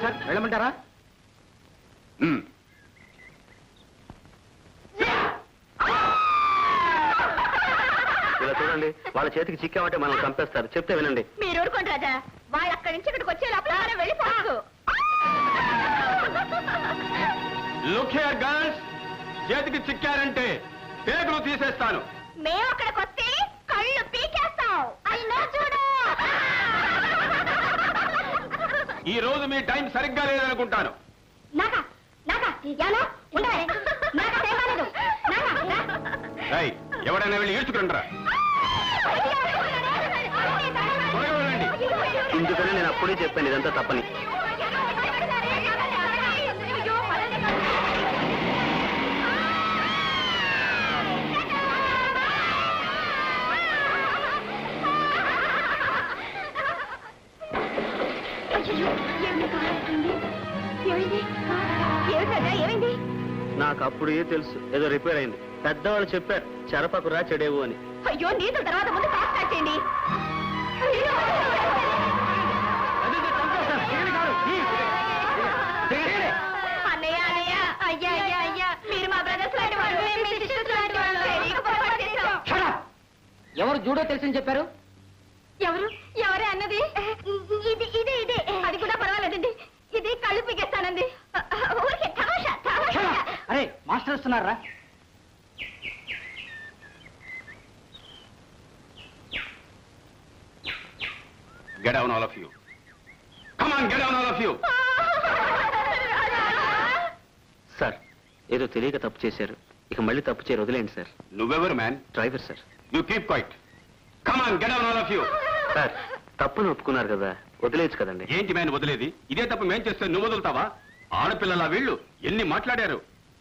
Master వెళ్ళమంటారా? ఇలా చూడండి, వాళ్ళ చేతికి చిక్కామంటే మనం చంపేస్తారు. చెప్తే వినండి. మీరు ఊరుకోండి రాజా, వాళ్ళు అక్కడి నుంచి ఇక్కడికి వచ్చే లోపల వెళ్ళిపోవచ్చు. లుక్ హియర్ గర్ల్స్, చేతికి చిక్కారంటే పేగులు తీసేస్తాను. మేము అక్కడికి వస్తే కళ్ళు పీకేస్తాం. అయినా చూడు, ఈ రోజు మీ టైం సరిగ్గా లేదనుకుంటాను. ఎవడైనా వెళ్ళి ఈడ్చుకుంటారా? ఇందుకనే నేను అప్పుడే చెప్పాను ఇదంతా తప్పని. నాకు అప్పుడే తెలుసు, ఏదో రిపేర్ అయింది. పెద్దవాళ్ళు చెప్పారు చెరపకురా చెడేవు అని. అయ్యో, నీతో తర్వాత ముందు కాస్ట్ స్టార్ట్ చేయండి. అన్నయ్య అన్నయ్య, అయ్యా అయ్యా అయ్యా, మీరు మా బ్రదర్స్ లాంటి వాళ్ళు, మీ సిస్టర్స్ లాంటి వాళ్ళు. ఎవరు జూడో తెలుసని చెప్పారు? ఎవరు ఎవరే అన్నది? ఇది ఇదే ఇదే. అది కూడా పర్వాలేదండి, ఇది కళ్ళు పీకేస్తానండి. ఊరికే తమాషా తమాషా. అరే మాస్టర్ వస్తున్నారా? Get down, all of you. Come on, get down, all of you. Sir, ఏదో తెలియక తప్పు చేశారు. ఇక మళ్ళీ తప్పు చేయరు, వదిలేండి సార్. నువ్వెవరు man? Driver sir. You keep quiet. Come on, get down, all of you. Sir, తప్పును ఒప్పుకున్నారు కదా, వదిలేయచ్చు కదండి. ఏంటి మ్యాన్ వదిలేది? ఇదే తప్పు మేం చేస్తే నువ్వు వదులుతావా? ఆడపిల్లల వీళ్ళు ఎన్ని మాట్లాడారు.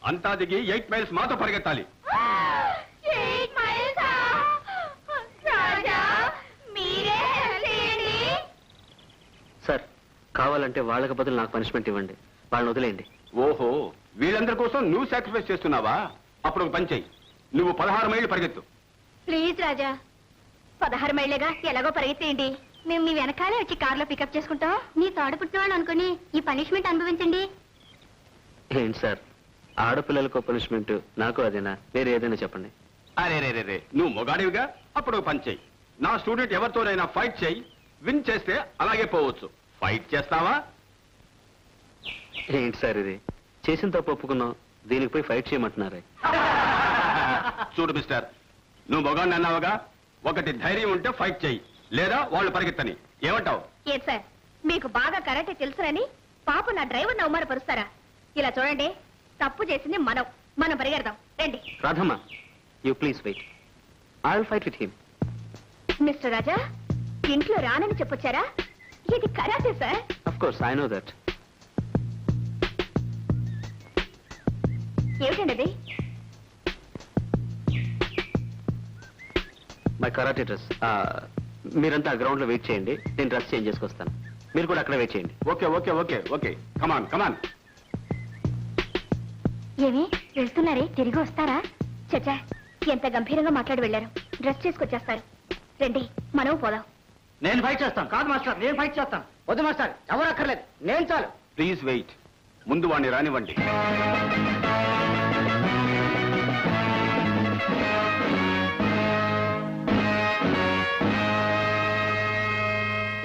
అంతా దిగి 8 మైల్స్ మాతో పరిగెత్తాలి. సార్, కావాలంటే వాళ్ళకి బదులు నాకు పనిష్మెంట్ ఇవ్వండి, వాళ్ళని వదిలేయండి. ఓహో, వీళ్ళందరి కోసం నువ్వు సాక్రిఫైస్ చేస్తున్నావా? అప్పుడు ఒక పని చెయ్యి, నువ్వు 16 మైళ్ళు పరిగెత్తు. ప్లీజ్ రాజా, 16 మైళ్ళేగా, ఎలాగో పరిగెత్తేయండి. మేము మీ వెనకాలే వచ్చి కార్లో పికప్ చేసుకుంటాం. మీ తోడ పుట్టినవాళ్ళు అనుకుని ఈ పనిష్మెంట్ అనుభవించండి. ఏంటి సార్, ఆడపిల్లలకు పనిష్మెంట్, నాకు అదేనా? వేరే ఏదైనా చెప్పండి. అరే రే రే రే, నువ్వు మొగాడివిగా, అప్పుడు ఒక పని చెయ్యి, నా స్టూడెంట్ ఎవరితోనైనా ఫైట్ చెయ్యి. విన్ చేస్తే అలాగే పోవచ్చు. ఫైట్ చేస్తావా? ఏంటి సార్ ఇది? చేసిన తప్పు ఒప్పుకున్నాం, దీనికి పోయి ఫైట్ చేయమంటున్నారే. చూడు మిస్టర్, నువ్వు మొగాడిని అన్నావుగా, ఒకటి ధైర్యం ఉంటే ఫైట్ చెయ్యి, లేదా వాళ్ళు పరిగెత్తని. ఏమంటావు? ఏం సార్, మీకు బాగా కరాటే తెలుసునని పాప నా డ్రైవర్ని అవమానపరుస్తారా? ఇలా చూడండి, తప్పు చేసింది మనం పరిగెడదాం. రండి. Radhamma, you please wait, I will fight with him. Mister Raja, ఇంట్లో రానని చెప్పొచ్చారా? ఇది karate sir. Of course, I know that. ఏమిటండి అది? My karate dress. మీరంతా గ్రౌండ్ లో వెయిట్ చేయండి, నేను డ్రెస్ చేంజ్ చేసుకొస్తాను. మీరు కూడా అక్కడ వెయిట్ చేయండి. ఓకే ఓకే ఓకే ఓకే, కమాన్ కమాన్. ఏమి వెళ్తున్నారే, తిరిగి వస్తారా? చచ్చా, ఎంత గంభీరంగా మాట్లాడి వెళ్ళారు. డ్రెస్ చేసుకొచ్చేస్తారు. రండి, మనం పోదాం. నేను ఫైట్ చేస్తాను. కాదు మాస్టర్, నేను ఫైట్ చేస్తాను. వద్దు మాస్టర్, ఎవరు అక్కర్లేదు, నేను చాలు. ప్లీజ్ వెయిట్, ముందు వాడిని రానివ్వండి.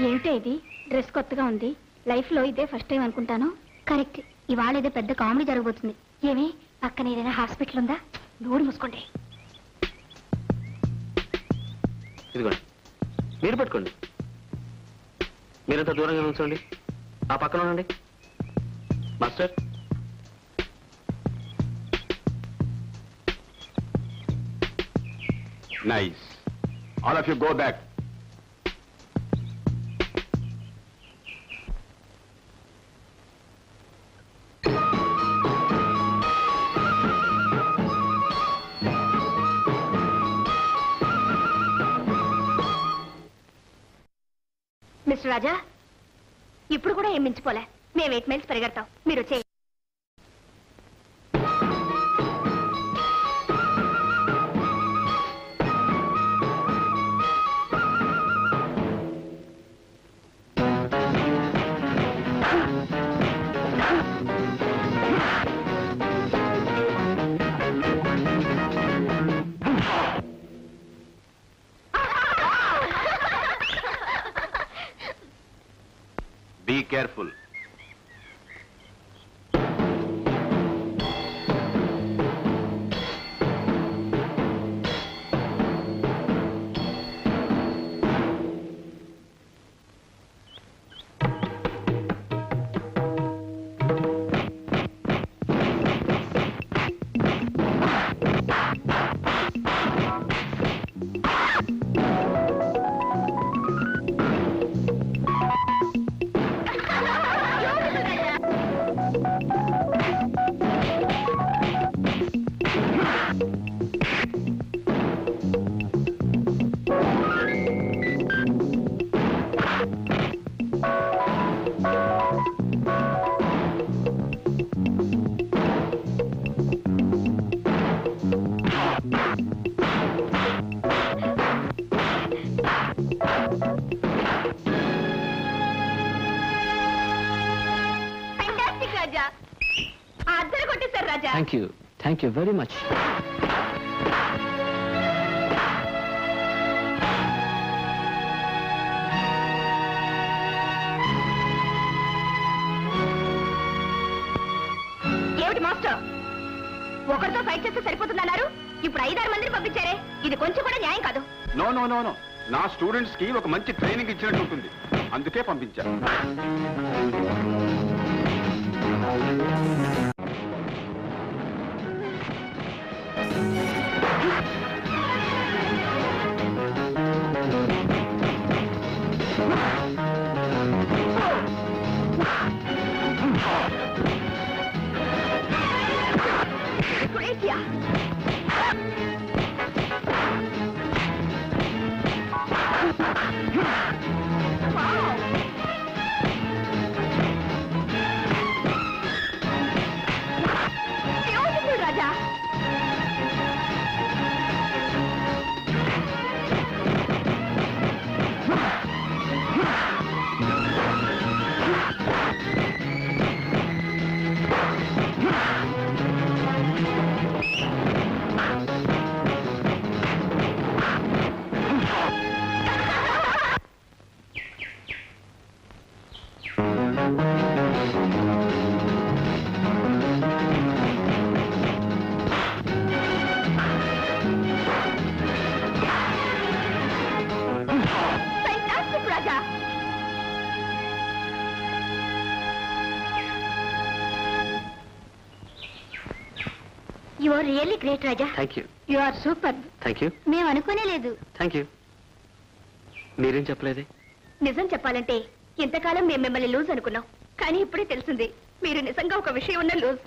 ఏమిటో ఇది? డ్రెస్ కొత్తగా ఉంది. లైఫ్ లో ఇదే ఫస్ట్ టైం అనుకుంటాను. కరెక్ట్, ఇవాళ ఏదో పెద్ద కామెడీ జరగబోతుంది. ఏమి పక్కన ఏదైనా హాస్పిటల్ ఉందా? నోరు మూసుకోండి. ఇదిగోండి, మీరు పట్టుకోండి. మీరంతా దూరంగా ఉంచండి, ఆ పక్కన ఉండండి. Master, nice. All of you go back. Mister Raja, ఇప్పుడు కూడా ఏం మించిపోలే. మేము 8 మైల్స్ పరిగెడతాం, మీరు వచ్చే. Be careful. Thank you very much. ఏమిటి మాస్టర్, ఒకరితో ఫైట్ చేస్తే సరిపోతుందన్నారు, ఇప్పుడు 5-6 మందిని పంపించారే, ఇది కొంచెం కూడా న్యాయం కాదు. నో నో నో నో, నా స్టూడెంట్స్ కి ఒక మంచి ట్రైనింగ్ ఇచ్చినట్టు ఉంటుంది, అందుకే పంపించా. Raja, you are really great Raja. Thank you. You are super. Thank you. మేము అనుకోనే లేదు. Thank you. మీరేం చెప్పలేదే? నిజం చెప్పాలంటే ఇంతకాలం మేము మిమ్మల్ని లూజ్ అనుకున్నాం, కానీ ఇప్పుడే తెలిసింది మీరు నిజంగా ఒక విషయం ఉన్న లూజ్.